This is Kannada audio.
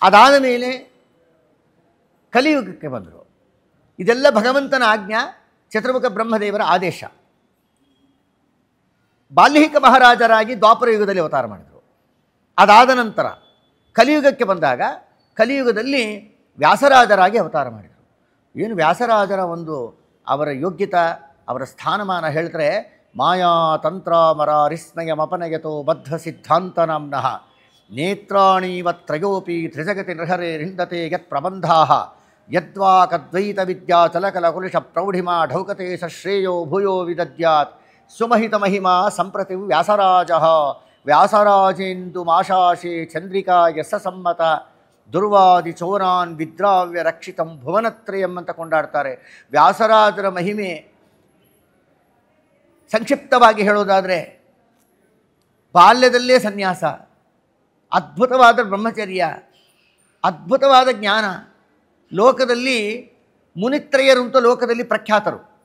ಅದಾದ ಮೇಲೆ ಕಲಿಯುಗಕ್ಕೆ ಬಂದರು. ಇದೆಲ್ಲ ಭಗವಂತನ ಆಜ್ಞಾ, ಚತುರ್ಮುಖ ಬ್ರಹ್ಮದೇವರ ಆದೇಶ. ಬಾಲ್ಮೀಕಿ ಮಹಾರಾಜರಾಗಿ ದ್ವಾಪರ ಯುಗದಲ್ಲಿ ಅವತಾರ ಮಾಡಿದರು. ಅದಾದ ನಂತರ ಕಲಿಯುಗಕ್ಕೆ ಬಂದಾಗ ಕಲಿಯುಗದಲ್ಲಿ ವ್ಯಾಸರಾಜರಾಗಿ ಅವತಾರ ಮಾಡಿದರು. ಏನು ವ್ಯಾಸರಾಜರ ಒಂದು ಅವರ ಯೋಗ್ಯತಾ, ಅವರ ಸ್ಥಾನಮಾನ ಹೇಳ್ತಾರೆ. ಮಾಯಾ ತಂತ್ರ ಮರಾರಿಸ್ಮಯಮಪನಯತೋ ಬದ್ಧ ಸಿದ್ಧಾಂತ ನಾಮ್ನಃ ನೇತ್ರಾಣೀವ ತ್ರಯೋಪಿ ತ್ರಿಜಗತಿ ನೃಹರೇ ರಿಂದತೆ ಯತ್ ಪ್ರಬಂಧಾ ಯದ್ವಾ ಕದ್ವೈತ ವಿದ್ಯಾ ಚಲಕಲ ಕುಲಿಶ ಪ್ರೌಢಿಮಾ ಢೌಕತೆ ಶ್ರೇಯೋ ಭೂಯೋ ವಿದದ್ಯಾತ್ ಸುಮಹಿತ ಮಹಿಮಾ ಸಂಪ್ರತಿ ವ್ಯಾಸರಾಜ ವ್ಯಾಸರಾಜೇಂದು ಮಾಶಾಶೆ ಚಂದ್ರಿಕಾ ಯಸ ಸಮ್ಮತ ದುರ್ವಾದಿ ಚೋರಾನ್ ವಿದ್ರಾವ್ಯ ರಕ್ಷಿತಂ ಭುವನತ್ರಯಂ ಅಂತ ಕೊಂಡಾಡ್ತಾರೆ. ವ್ಯಾಸರಾಜರ ಮಹಿಮೆ ಸಂಕ್ಷಿಪ್ತವಾಗಿ ಹೇಳೋದಾದರೆ, ಬಾಲ್ಯದಲ್ಲೇ ಸನ್ಯಾಸ, ಅದ್ಭುತವಾದ ಬ್ರಹ್ಮಚರ್ಯ, ಅದ್ಭುತವಾದ ಜ್ಞಾನ. ಲೋಕದಲ್ಲಿ ಮುನಿತ್ರಯರು ಅಂತ ಲೋಕದಲ್ಲಿ ಪ್ರಖ್ಯಾತರು.